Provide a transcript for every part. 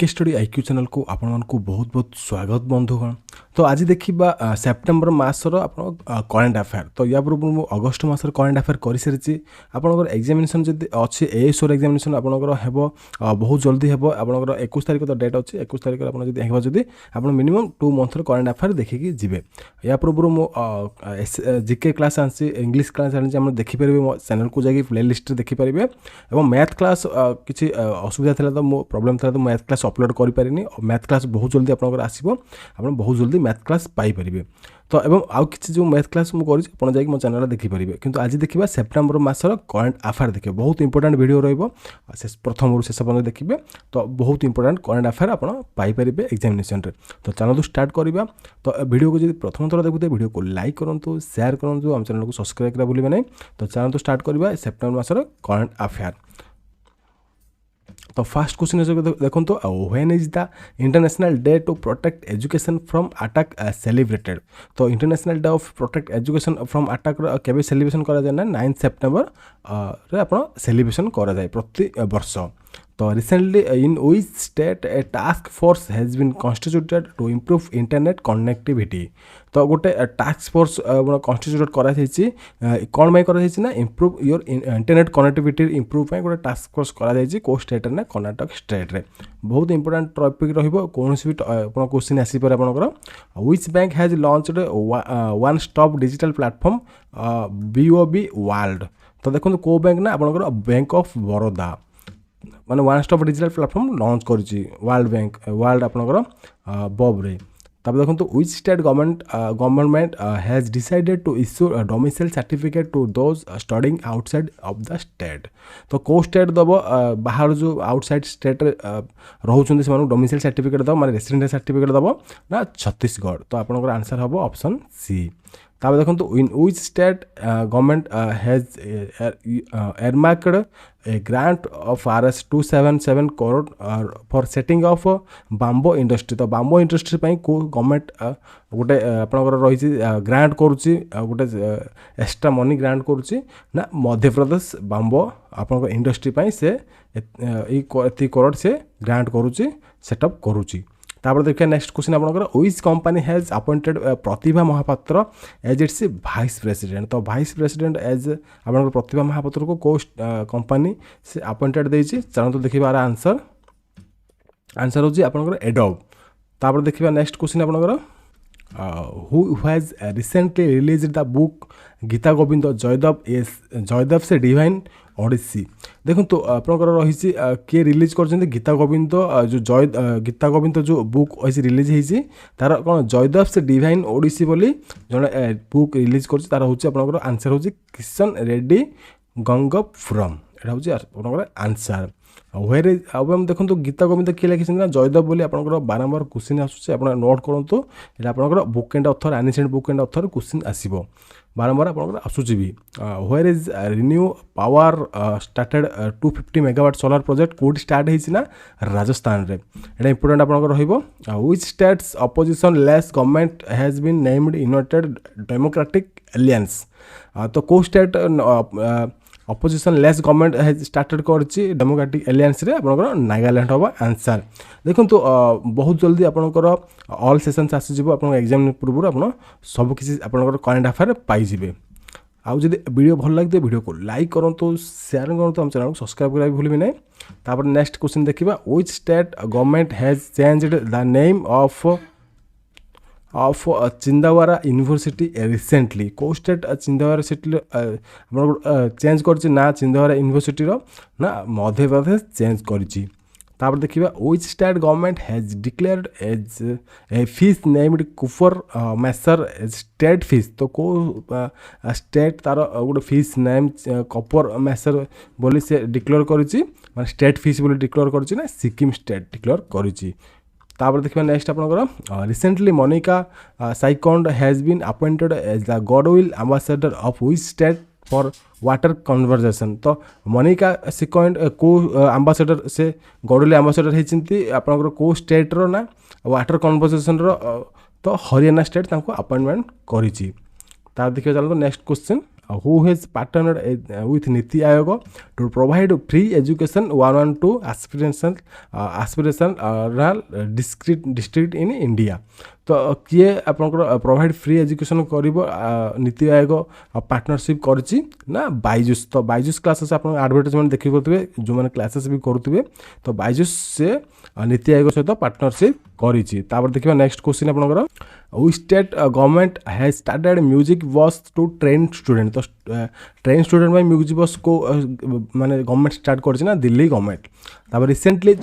GK study IQ channel को आपण मानकु बहुत बहुत स्वागत बंधुगण। तो आज देखा सेप्टेम्बर मासर आप करेन्ट अफेयर। तो या पूर्व मुझे अगस्ट मसर करेन्ट अफेयर कर सारी आपंकर एग्जामिनेशन जब अच्छे एएसओ एग्जामिनेशन आपंकर हेब बहुत जल्दी हेब। आपंकर 21 तारिख तो डेट अच्छे 21 तारिख जब आप मिनिमम 2 मंथर करेन्ट अफेयर देखिए जी। या पूर्व मुझे जीके क्लास आनी इंग्लिश क्लास आनी आप देखिपारे मो चैनल को जाकि प्ले लिस्ट देखिपारे। और मैथ क्लास किसी असुविधा था तो मो प्रॉब्लम था तो मैथ क्लास अपलोड करें। मैथ क्लास बहुत जल्दी आपंकर आसो आप बहुत जल्दी मैथ क्लास पाइपर। तो एवं आउ कि जो मैथ क्लास मुझे कर मो चैनल देखिपारे। किंतु आज देखा सेप्टेम्बर मासर करेन्ट अफेयर देखिए बहुत इंपोर्टेंट वीडियो प्रथम शेष पर्यटन देखिए। तो बहुत इंपोर्टेंट करेन्ट अफेयर आप पाइपर एग्जामिनेशन। तो चलो स्टार्ट करवा। तो वीडियो को जब प्रथम थर देखते वीडियो को लाइक करूँ शेयर करूँ आम चैनल को सब्सक्राइब करा भूलिए नहीं। तो चलो स्टार्ट करवा सेप्टेम्बर मासर करेन्ट अफेयर। तो फर्स्ट क्वेश्चन देखो तो when is the international day to protect education from attack celebrated. तो international day of protect education from attack केबे सेलिब्रेशन करा जाए ना 9 सेप्टेम्बर रे आपण सेलिब्रेशन करा जाए प्रति वर्ष। तो recently in which state a task force has been constituted to improve internet connectivity. तो गोटे टास्क फोर्स कॉन्स्टिट्यूट कराई कौन पाई कराई ना improve your internet connectivity improve पाई गोटे टास्क फोर्स कराई को स्टेट ना कर्नाटक स्टेट रे। बहुत इंपोर्टेंट टॉपिक रहिबो कौन भी क्वेश्चन आसीपर आपनकर। Which bank has launched one stop digital platform BOB world. तो देखो को बैंक ना आपनकर बैंक ऑफ बड़ौदा माने one stop digital platform launch करी वर्ल्ड बैंक वर्ल्ड आपनकर बब रे। तब देखो तो which state government has decided to issue domicile certificate to those studying outside of the state. तो को स्टेट दब बाहर जो आउटसाइड स्टेट रोचुंदी से डोमिसाइल सर्टिफिकेट दब माने रेसिडेंट सर्टिफिकेट दब ना छत्तीसगढ़। तो आपनकर आंसर हम ऑप्शन सी। तब देखो in which state government has earmarked a grant of Rs 277 crore for setting of bamboo industry. तो बाम्बो इंडस्ट्री को गवर्नमेंट गोटे आपंकर रही ग्रांट करुच्ची गोटे एक्स्ट्रा मनी ग्रांट करुच्ची ना मध्य प्रदेश बाम्बो आपंकर इंडस्ट्री से एति करोड़ से ग्रांट करुच्ची सेटअप करुच्ची। तापर देखिए नेक्स्ट क्वेश्चन आपनकर which company has appointed Pratibha Mahapatra as its vice president. तो वाइस प्रेसिडेंट एज आपनकर प्रतिभा महापात्र को कंपनी से अपॉइंटेड देछि। चलो तो देखिबा आंसर होछि आपनकर एडोब। तापर देखिबा नेक्स्ट क्वेश्चन आपनकर who has recently released the book Gita Govind Jayadev से डिवाइन ओडिसी। देखो तो आपनकर रही किए रिलीज कर गीता गोविंद जो गीता गोविंद जो बुक अच्छी रिलीज होती तार कौन जयदेव से डिवाइन ओडिसी बोली जड़े बुक रिलीज कर आंसर हूँ किशन रेड्डी गंगपुरम। यहाँ हूँ आपनकर आंसर। व्हेर अब देखो तो गीता गोविंद किए लिखी ना जयदेव बोली आपनकर बारंबार क्वेश्चन आसूँ आप नोट करूँ। ये आपनकर book and author ancient book and author question आसो बारंबार आपनकर आसूची भी। Where is ReNew Power started 250 megawatt solar project कोड स्टार्ट होना राजस्थान रे। एटा इंपोर्टेंट आपनकर रहिबो। Which states opposition less government has been named united democratic alliance. तो को state opposition less government has started करछि डेमोक्रेटिक एलियंस रे आपनकर नागालैंड होबा आंसर। देखो तो बहुत जल्दी आपनकर ऑल सेशंस आसी जिवो आपन एग्जाम पूर्व आपन सब किसी आपनकर करेंट अफेयर पाई जिवे। आउ जदि वीडियो भल लगे वीडियो को लाइक करूँ शेयर करूँ हम चैनल को सब्सक्राइब करा भूलिए नहीं। तापर नेक्स्ट क्वेश्चन देखिबा which state government has changed the name of Chhindwara university recently. को स्टेट चिंदावारा सिटी चेंज कर ना चिंदावारा यूनिवर्सिटी ना मध्य प्रदेश चेंज करी। तापर देखिबा which state government has declared as a fish named कुफर मैसर स्टेट फिश। तो को स्टेट तार गोटे फिश नेम कपर मैसर बोली से डिक्लेयर करी माने स्टेट फिश बोली डिक्लेयर करी ना सिक्किम स्टेट डिक्लेयर करी। तापर देखिए नेक्स्ट आपनकर रिसेंटली मोनिका साइकोंड has been appointed as the goodwill ambassador of which state for water conservation. तो मोनिका सिकोइंड को एम्बेसडर से गॉडविल एम्बेसडर होती आपनकर को स्टेट रो ना वाटर कन्वर्जेशन रो। तो हरियाणा स्टेट तांको अपॉइंटमेंट करिछि। तार देखिए चलो next question who has partnered with Niti Aayog to provide free education 112 aspirational district in India. तो किए आपंकर प्रोवाइड फ्री एजुकेशन कर नीति आयोग पार्टनरशिप करछि ना बाइजुस। तो बाइजुस क्लासेस आप एडवर्टाइजमेंट देखि करथिबे जो माने क्लासेस भी करुथिबे तो बाइजुस से नीति आयोग सहित पार्टनरशिप करिछि। तापर देखिबा नेक्स्ट क्वेश्चन आपनकर which state government has started music बस टू ट्रेन स्टूडेंट। तो ट्रेन स्टूडेंट बाय म्यूजिक बस को माने गवर्नमेंट स्टार्ट करछि ना दिल्ली गवर्नमेंट। तापर recently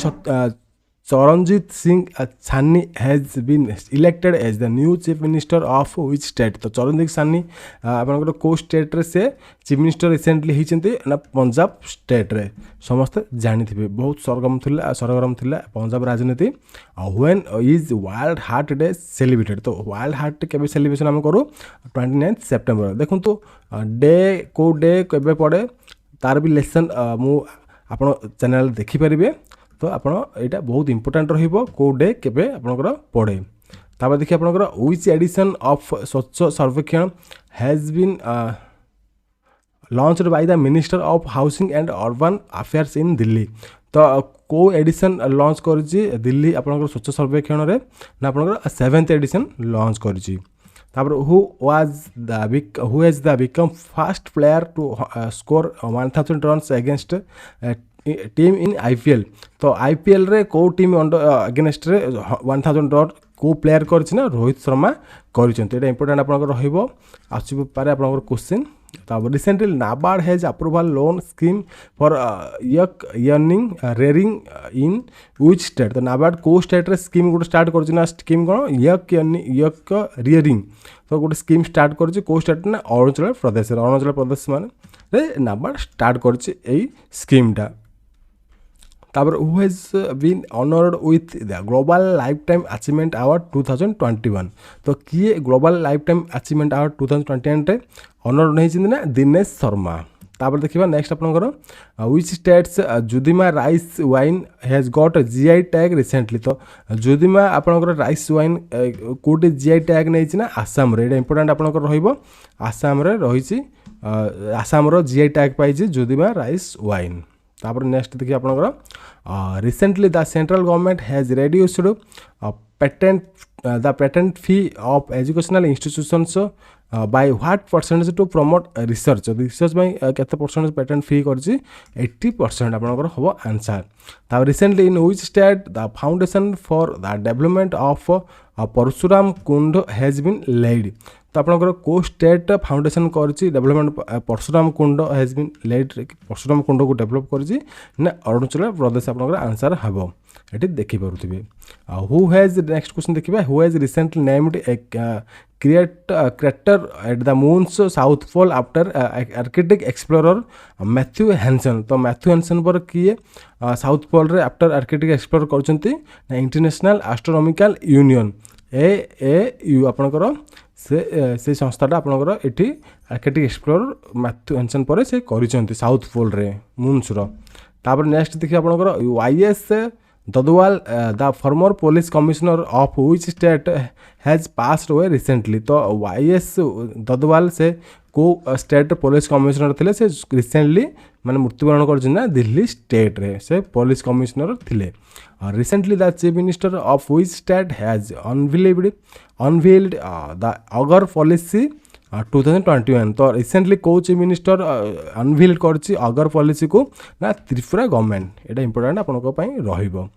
Charanjit Singh Channi has been elected as the new chief minister of which state। तो चरणजीत सान्नी आपनकर को स्टेट रे से चीफ मिनिस्टर रिसेंटली हिचंती ना पंजाब स्टेट रे समस्त जानिथिबे बहुत सरगरम थिला पंजाब राजनीति। When is world heart day celebrated. तो वर्ल्ड हार्ट केबे सेलिब्रेशन हम करू 29 सेप्टेम्बर। देखुन तो डे को डे केबे पड़े तार भी लेसन मु आपण चैनल देखि परिबे। तो आपण एटा बहुत इंपोर्टेंट रहिबो को डे केबे आपनकर पड़े। तापर देखि आपनकर which addition of Swachh Survekshan has been launched by the minister of housing and urban affairs in Delhi. तो को एडिशन लॉन्च करछि दिल्ली आपनकर स्वच्छ सर्वेक्षण रे ना आपनकर 7th एडिशन लॉन्च करछि। तापर who has the become first player to score 1000 runs against team in IPL. तो आईपीएल रे को टीम अगेंस्ट रे 1000 रन को प्लेयर करछि ना रोहित शर्मा करिसंत। एटा इंपोर्टेंट आपनकर रहिबो आछि पारे आपनकर क्वेश्चन। तापर recently NABARD has approval loan scheme for yak earning rearing in which state. तो नाबार्ड को स्टेट रे स्कीम गोटे स्टार्ट करछि ना स्कीम कोन यक रियरिंग। तो गोटे स्कीम स्टार्ट करछि को स्टेट ना अरुणाचल प्रदेश माने रे नाबार्ड स्टार्ट करछि एई स्कीम टा। तापर who has been honoured with the global life time achievement award 2021। तो किए global life time achievement award 2021 रे ऑनर्ड नहीं छिन ना दिनेश शर्मा। तापर देखिबा नेक्स्ट आपनकर which states Judima rice wine has got GI tag recently. तो जुदिमा आपनकर राइस वाइन कोटे जीआई टैग नै छिना आसाम रे। एटा इंपोर्टेंट आपनकर रहिबो आसाम रे रहिछि आसाम रो जीआई टैग पाइछि जुदिमा राइस वाइन। तापर नेक्स्ट देखिए आपनकर recently the central government has reduced the patent fee of educational institutions by what percentage to promote research by केते परसेंटेज पेटेंट फी करछि 80% आपनकर हबो आंसर। तापर recently in which state the foundation for the development of Parshuram Kund has been laid. तो आपनकर को state foundation करछि development Parshuram Kund has been lead Parshuram कुंड को डेवलप करछि ना अरुणाचल प्रदेश आपनकर आंसर हबो एटी देखि परुथिबे। हु हैज नेक्स्ट क्वेश्चन देखिबा who has recently named a crater at the moon's south pole after arctic explorer Matthew Henson. तो मैथ्यू हैंसन पर किए साउथ पोल रे आफ्टर आर्कटिक एक्सप्लोर करछंती ना इंटरनेशनल एस्ट्रोनॉमिकल यूनियन AAU आपनकर से संस्थाटा आपनकर एठी आर्कटिक एक्सप्लोर मैथ्यू हैंसन पर से करिसंती साउथ पोल रे मून्स रो। तापर नेक्स्ट देखि आपनकर YS Dadwal the former police commissioner of which state has passed away recently. तो YS ददवाल से को स्टेट पुलिस कमिश्नर थिले से रिसेंटली माने मृत्युवरण कर दिल्ली स्टेट रे से पुलिस कमिश्नर थिले। Recently the chief minister of which state has unveiled the अगर पॉलिसी 2021। तो रिसेंटली को चीफ मिनिस्टर अनवील करछि अगर पॉलिसी को ना त्रिपुरा गवर्नमेंट। एटा इंपोर्टेंट आपनको पई रहिबो।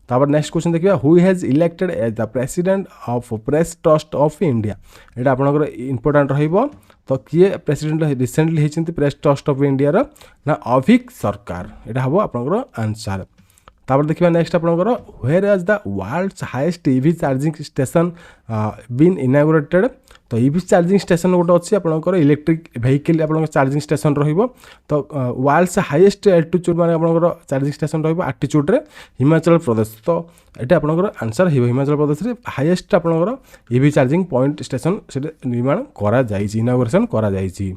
तापर नेक्स्ट क्वेश्चन देखिबा who has elected as the president of press trust of India. एटा आपनकर इंपोर्टेंट रहिबो। तो किए प्रेसिडेंट रिसेंटली हिचंती प्रेस ट्रस्ट ऑफ इंडिया रा ना अभिक सरकार। एटा हबो आपनकर आंसर। तापर देखिबा नेक्स्ट आपनकर where is the world's highest EV charging station been inaugurated. तो ईवी चार्जिंग स्टेशन गोटे अच्छी आपनकर इलेक्ट्रिक व्हीकल आपनकर चार्जिंग स्टेशन रहिबो। तो वर्ल्ड्स हाईएस्ट एल्टीट्यूड माने आपनकर चार्जिंग स्टेशन रहिबो एल्टीट्यूड रे हिमाचल प्रदेश। तो एटा आपनकर आंसर हिबो हिमाचल प्रदेश रे हाईएस्ट आपनकर ईवी चार्जिंग पॉइंट स्टेशन से निर्माण करा जाईछि इनागुरेशन करा जाईछि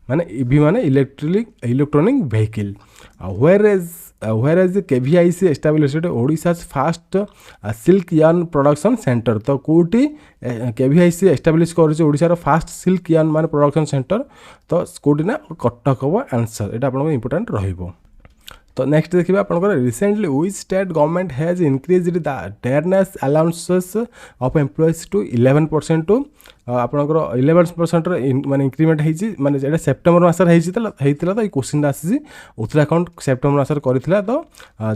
माने ईवी माने electronic vehicle. Where is whereas KVIC established Odisha's first silk yarn production center. तो कोटी KVIC establish करिछि ओडिसा फास्ट सिल्क यार्न माने प्रोडक्शन सेंटर तो कोटी ना कटक हबो आंसर एटा आपन इंपोर्टेंट रहिबो। तो नेक्स्ट देखिए आपंकर recently which state government has increased the dearness allowances of employees to 11% to आपंकर 11% माने इंक्रीमेंट होती माने जेटा सेप्टेम्बर मासर होता तो ये क्वेश्चन आसी उत्तराखंड सेप्टेम्बर मासर करथिला तो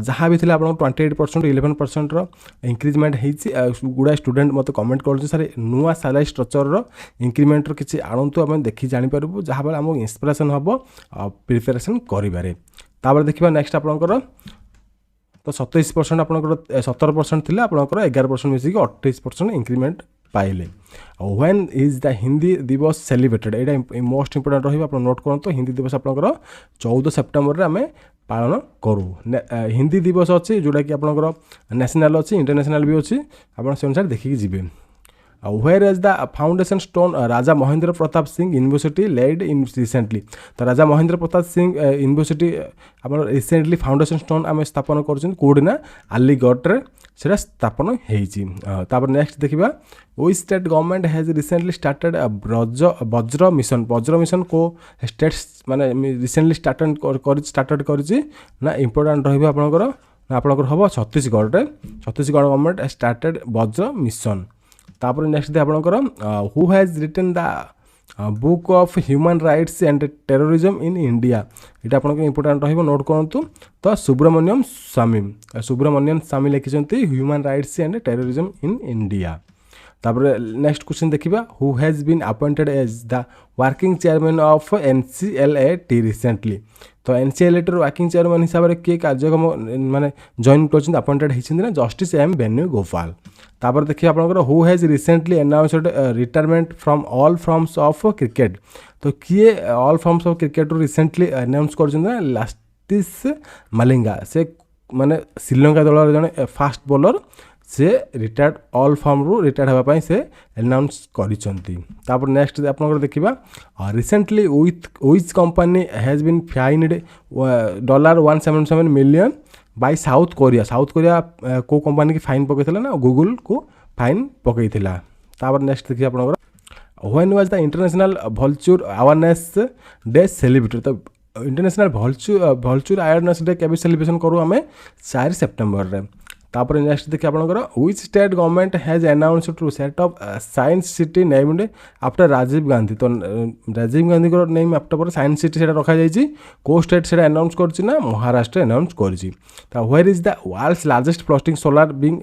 जहाँ भी थिला आपन 28% 11% इंक्रीजमेंट होती गुड़ा स्टूडेंट मत कमेंट कर सर नुआ सैलरी स्ट्रक्चर इंक्रीमेंट किसी आणतु आम देखी जापर जहाँ फल आमको इंस्पिरेसन हम प्रिपेरेसन करें। तापर देखिए नेक्स्ट आपंकर तो 27% आपंकर 17% थी आपंकर 11% मिसिक 28% इंक्रीमेंट पाइले। व्हेन इज द हिंदी दिवस सेलिब्रेटेड ये मोस्ट इंपोर्टेंट रही आप नोट करूँ। हिंदी दिवस आपंकर 14 सेप्टेम्बर आम पालन करूँ। हिंदी दिवस अच्छी जोटा कि आपंकर नेशनल अच्छी इंटरनेशनल भी अच्छी आप से अनुसार देखिए जी। Where is the foundation stone Raja Mahendra Pratap Singh university laid in recently. तो राजा महेंद्र प्रताप सिंह यूनिवर्सिटी आप रिसेंटली फाउंडेशन स्टोन आम स्थापन करोना आलीगढ़ से स्थापन होती। नेक्स्ट देखा ओई state government has recently started Vajra mission को स्टेट्स माने रिसेंटली स्टार्टेड करना इंपोर्टेंट रहा आपंकर हम Chhattisgarh government started Vajra mission. तापर नेक्स्ट आपंकर who has written the book of human rights and terrorism in India ये आपको इंपोर्टेंट रही नोट करूँ। तो सुब्रमण्यम स्वामी लिखिं human rights and terrorism in India. तापर नेक्स्ट क्वेश्चन देखिबा who has been appointed as the working chairman of NCLAT recently. तो NCLAT working chairman हिसाब से किए कार्यक्रम माने जॉइन कर अपॉइंटेड होती ना जस्टिस M वेणुगोपाल। तापर देखिए आपंकर who has recently announced retirement from all forms of cricket. तो किए all forms of cricket recently announce कर लास्टिस मलिंगा से माने श्रीलंका दल जड़े फास्ट बॉलर से रिटायर्ड ऑल फॉर्म रु रिटायर्ड होगापाई से अनाउंस कर। नेक्स्ट आप देखा recently which company has been fined $177 million by south Korea को कंपनी की फाइन पकई ना गूगल को फाइन पकई। नेक्स्ट देखिए आप when was the international vulture awareness day celebrated. तो इंटरनेशनल भल्चुर अवेयरनेस डे केबे सेलिब्रेशन करूँ आम 4 सेप्टेम्बर। तापर नेक्स्ट देखिए आपंकर which state government has announced to set up science city named after Rajiv Gandhi. तो राजीव गांधी को नेम आफ्टर पर साइंस सिटी से रखा जाइए को स्टेट से अनाउंस करना महाराष्ट्र अनाउंस कर। Where is the world's largest floating solar being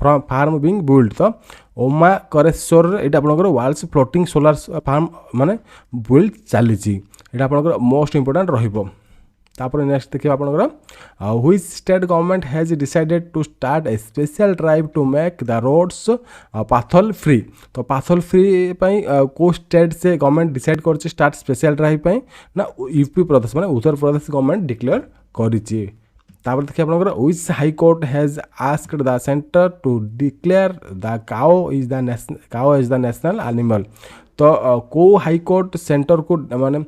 farm being build. तो ओमाकरेश्वर ये आपंकर वर्ल्ड्स फ्लोटिंग सोलार फार्म माने बिल्ड चली आपंकर मोस्ट इंपोर्टेंट रहिबो। तापर नेक्स्ट देखिए आपंकर which state government has decided to start a special drive to make the roads pothole free. तो पाथल फ्री को स्टेट से गवर्नमेंट डिसाइड कर स्टार्ट स्पेशल ड्राइव ना यूपी प्रदेश माने उत्तर प्रदेश गवर्नमेंट डिक्लेयर करिछि। तापर देखिए आपंकर which high court has asked the centre to declare the cow is the national animal. तो को हाई कोर्ट सेंटर को माने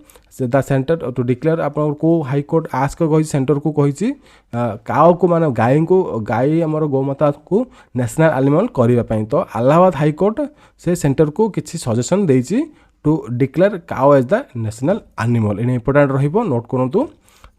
द सेंटर टू डिक्लेयर आप को हाई कोर्ट आस्क कही सेंटर को कही काओ को माने गाय आमर गोमाता को नेशनल एनिमल करने। तो इलाहाबाद हाई कोर्ट से सेंटर को किसी सजेशन देती to declare cow as the national animal ये इंपोर्टेंट रहिबो नोट करूँ।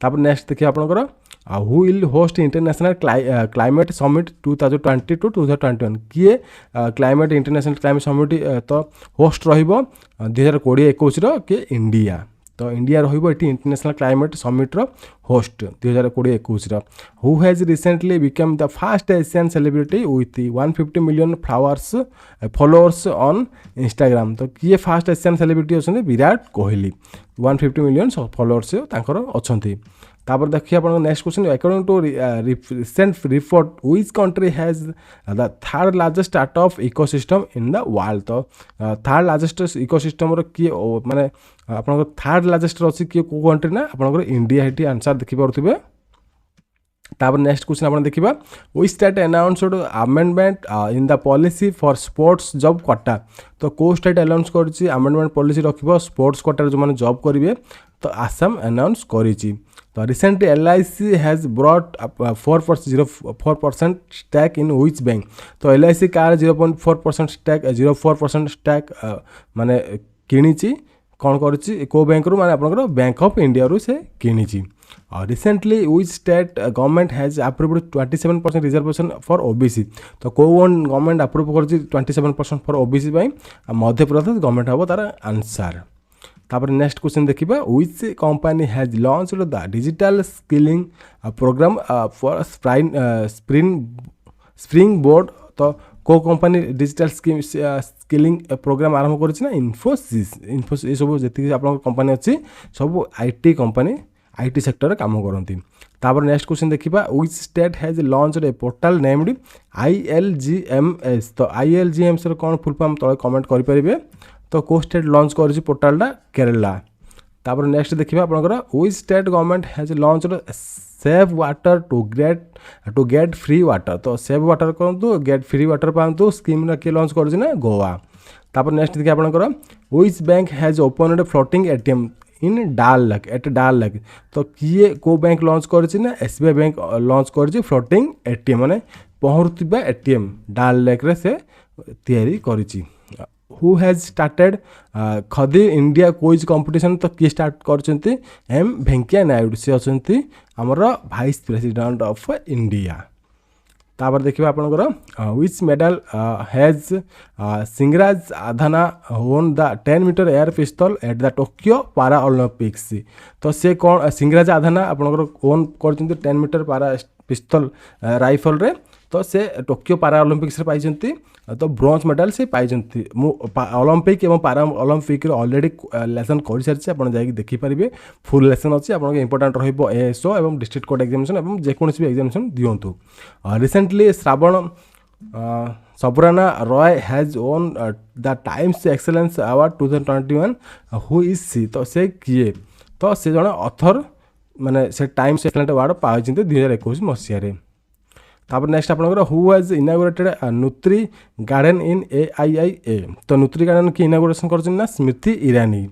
तापर नेक्स्ट देखिए आपंकर who will host international climate summit 2020 to 2021 किए क्लाइमेट इंटरनेशनल क्लाइमेट समिट तो होस्ट रहिबो 2020-21 के इंडिया। तो इंडिया रहिबो एटी इंटरनेशनल क्लाइमेट समिट रो host 2020-21। Who has recently become the first Asian celebrity with 150 million followers on Instagram. तो किए फर्स्ट एशियन सेलिब्रिटी अच्छा विराट कोहली 150 मिलियन फॉलोअर्स अच्छा। तापर देखिए आप next question according to recent report which country has the third largest startup ecosystem in the world. तो third largest ecosystem किए माने आपन थर्ड लार्जेस्ट अच्छी किए को कंट्री ना आपन इंडिया हेटी आंसर देखि पारुथिबे। तापर नेक्स्ट क्वेश्चन आप देखा which state announced amendment in the policy for sports job quota. तो को स्टेट अनाउंस कर अमेंडमेंट पॉलिसी रखिबो स्पोर्ट्स कोटा जो माने जॉब करेंगे तो आसाम अनाउंस करिछि। तो recently LIC has brought 4% stake in which bank. तो LIC कार 0.4% स्टैक 0.4% स्टैक माने किणीची कौन करुच्ची को बैंक रू माने आपनकर बैंक ऑफ इंडिया रू से किणीची। और recently which state government has approved 27% reservation for OBC। तो कौन गवर्नमेंट अप्रूव कर 27% for OBC by Madhya Pradesh government हम तार आंसर। तापर नेक्स्ट क्वेश्चन देखिबा which company has launched the digital skilling programme for springboard. तो को कंपनी डिजिटल स्किलिंग प्रोग्राम आरंभ करिछि ना इन्फोसिस ये सब जति आपन कंपनी अछि सब IT कंपनी IT सेक्टर काम करती। तापर नेक्स्ट क्वेश्चन देखिबा which state has launched a portal named ILGMS। तो ILGMS रो कोन फुल फॉर्म तळे कमेंट करि परिबे। तो को स्टेट लॉन्च करिछि पोर्टलटा केरला। तापर नेक्स्ट देखिबा आपनकर which state government has launched save water to get free water. तो सेव वाटर करंतु गेट फ्री वाटर पांतु स्कीम रा के लॉन्च करछि ना गोवा। तापर नेक्स्ट देखिबा आपनकर which bank has opened floating ATM इन डाल लक। तो किए को बैंक लॉन्च करछि ना SBI बैंक लॉन्च करछि फ्लोटिंग ATM माने पहुरुतिबा ATM डाल लेक रे से तयारी करिछि। Who has started Khadi India quiz competition. तो किए स्टार्ट करछंती M वेंकैया नायडू से अछंती हमर वाइस प्रेसिडेंट ऑफ इंडिया। तापर देखिबा आपनकर which medal has Singhraj Adhana won the 10 metre air pistol at the Tokyo para Olympics. तो से कौन सिंगराज आधाना आपनकर ओन करछंती 10 मीटर पारा पिस्तल राइफल रे। तो से टोक्यो पारा ओलंपिक्स रे पाइछंती। तो ब्रोंज मेडल से पाइछंती। मु ओलंपिक एवं पारा ओलंपिक रे ऑलरेडी लेसन कर सारछि आपण जाई देखि परिबे फुल लेसन अछि आपण के इंपोर्टेंट रहिबो ASO एवं डिस्ट्रिक्ट कोर्ट एग्जामिनेशन एवं जे कोनसी भी एग्जामिनेशन दियंतु। रिसेंटली श्रावण Sabarna Roy has won the Times excellence award 2021। Who is she. तो से किए। तो से जण ऑथर माने से टाइम्स एक्सेलेंट अवार्ड पाइछंती 2021 मसिया रे। तापर नेक्स्ट आपनकर who has inaugurated nutri garden in AIIA। तो नुत्री गार्डन की इनागुरेशन करछन ना स्मृति ईरानी।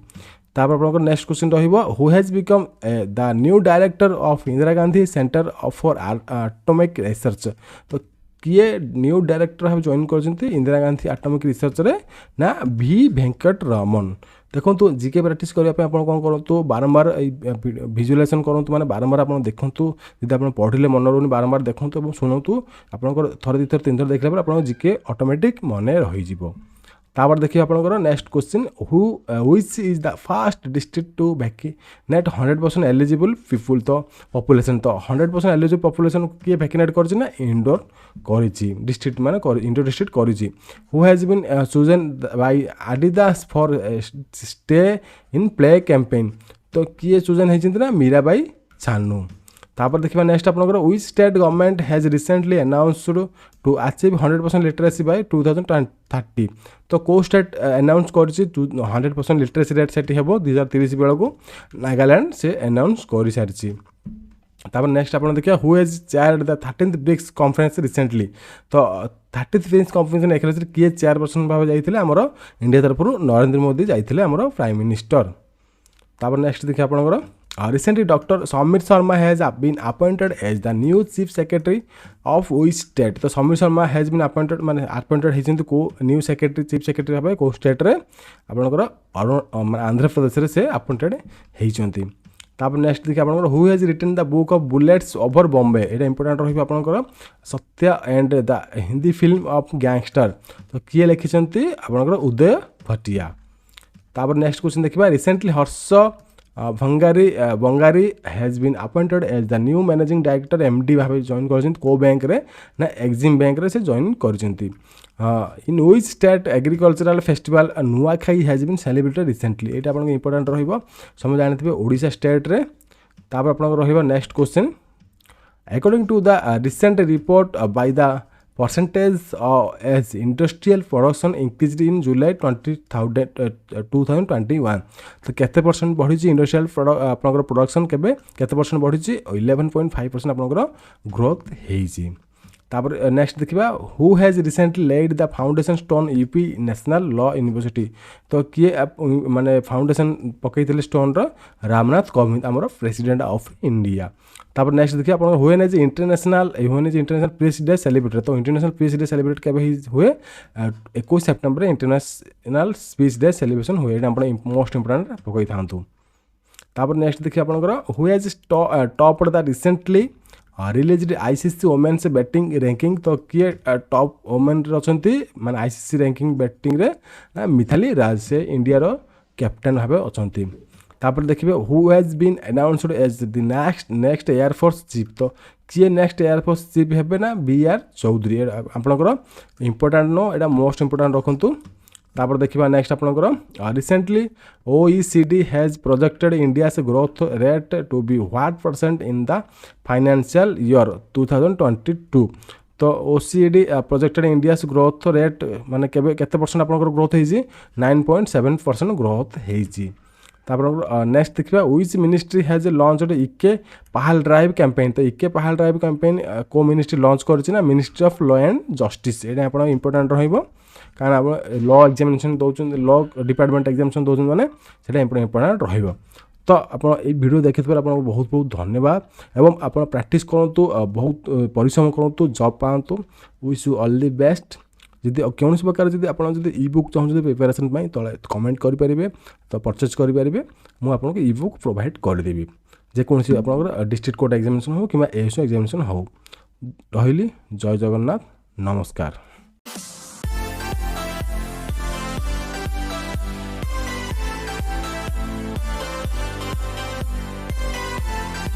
तापर आपनकर नेक्स्ट क्वेश्चन रहिबो who has become the new director of Indira Gandhi centre for atomic research. तो किए न्यू डायरेक्टर भाव जॉइन करछंती इंदिरा गांधी एटॉमिक रिसर्च रे ना V वेंकट रमन। देखो जीके प्रैक्टिस करने आपन कौन करूँ बारंबार भिजुअलाइजेशन करूँ माने बारंबार आप देखूँ जब आप पढ़ले मन रोनी बारंबार देखूँ और शुणु आपंकर थर दुथर तीन थर देखला आप जीके ऑटोमेटिक मन रही। तापर देखिए आपंकर next question which is the first district to vaccinate 100% eligible people. तो पॉपुलेशन तो 100% एलिजिबल पॉपुलेशन किए वैक्सीनेट कर इंडोर करिछि डिस्ट्रिक्ट माने इंडोर डिस्ट्रिक्ट करिछि। Who has been chosen by Adidas for stay in play campaign. तो किए चूजन होइछिन ना मीराबाई चानू। तापर देखिबा नेक्स्ट आपनकर which state government has recently announced to achieve 100% literacy by 2030। तो को स्टेट अनाउंस करछि 100% लिटरेसी रेट सेट हेबो 2030 बेला को नागालैंड से अनाउंस करि सारछि। तापर नेक्स्ट आपन देखिया who has chaired the 13th BRICS conference recently. तो 30th ब्रिक्स कॉन्फ्रेंस एक्चुअली किए चेयरपर्सन भाव जाइथिले हमरो इंडिया तरफ नरेंद्र मोदी जाइथिले हमरो प्राइम मिनिस्टर। तापर नेक्स्ट देखिए आपनकर recently doctor Samir Sharma has been appointed as the new chief secretary of which state. तो Samir Sharma has been appointed माने अपॉइंटेड होइछन्ती को न्यू सेक्रेटरी चीफ सेक्रेटरी भाबे को स्टेट रे आपनकर आंध्र प्रदेश रे से अपॉइंटेड होइछन्ती। तापर नेक्स्ट देखिए आपनकर who has written the book of bullets over Bombay. एटा इंपोर्टेंट रहिबो आपनकर Satya and the Hindi film of gangster. तो किए लिखिछन्ती आपनकर उदय भटिया। तापर नेक्स्ट क्वेश्चन देखिबा recently Harsh Bangari has been appointed as the new managing director MD भाव जॉइन कर को बैंक रे ना एक्जिम बैंक रे से जॉइन कर। In which state agricultural festival Nuakhai has been celebrated recently. ये आपन इंपोर्टेंट रहिबो समय जानथिबे ओडिशा स्टेट रे। तापर आपन रहिबो next question according to the recent report by the percentage as industrial production increased in July 2021। तो केते परसेंट बढ़ी इंडस्ट्रियल आपनकर प्रोडक्शन केबे केते परसेंट बढ़ी 11.5% आपनकर ग्रोथ हेइछि। तापर नेक्स्ट देखिबा who has recently laid the foundation stone UP national law university तो किए माने फाउंडेशन पकईले स्टोन रो रामनाथ कोविंद आमर प्रेसिडेंट ऑफ इंडिया। तापर नेक्स्ट देखिए आप when is international press day celebrated तो इंटरनेशनल प्रेस डे सेलिब्रेट केबे हुए 21 September international speech day celebration हुए आप मोस्ट इंपोर्टेंट पकई था। तापर नेक्स्ट देखिए आपंकर who has top the recently release ICC women's batting ranking तो किए टॉप वोमेन अच्छा माने आईसीसी रैंकिंग बैटिंग रे मिथाली राज से इंडिया रो कैप्टेन भाव अच्छा। तापर देखिए who has been announced as the next air force chief तो किए नेक्स्ट एयरफोर्स चीफ हे ना BR चौधरी आपंकर इंपोर्टाट नो यहाँ मोस्ट इंपोर्टाट रखु। तापर देखिए नेक्स्ट आपंकर recently OECD has projected India's growth rate to be what % in the financial year 2022 तो OECD projected India's growth rate माने केते परसेंट आपंकर ग्रोथ होईची 9.7% ग्रोथ होईची। तापर नेक्स्ट देखिए विच मिनिस्ट्री हैज लॉन्च्ड इके पहाल ड्राइव कैंपेन तो इके पहाल ड्राइव कैंपेन को मिनिस्ट्री लॉन्च करछि ministry of law and justice ये आप इंपोर्टेंट रहिबो कारण आप लॉ एग्जामिनेशन दौरान लॉ डिपार्टमेंट एग्जामिनेशन दौरान मैंने से इंपोर्टेंट रहिबो। तो आप वीडियो देखिए आपको बहुत बहुत धन्यवाद एवं आप प्रैक्टिस करूँ बहुत परिश्रम करूँ जॉब पातु wish you all the best. जदि कौन प्रकार जब आप इ बुक चाहते प्रिपेरेसन तले कमेंट करेंगे तो परचेज करेंगे मुझे इ बुक प्रोवाइड करदेवि जेकोसी आप डिस्ट्रिक्ट कोर्ट एग्जामिनेशन हो कि ASO एग्जामिनेशन हो। रही जय जगन्नाथ नमस्कार।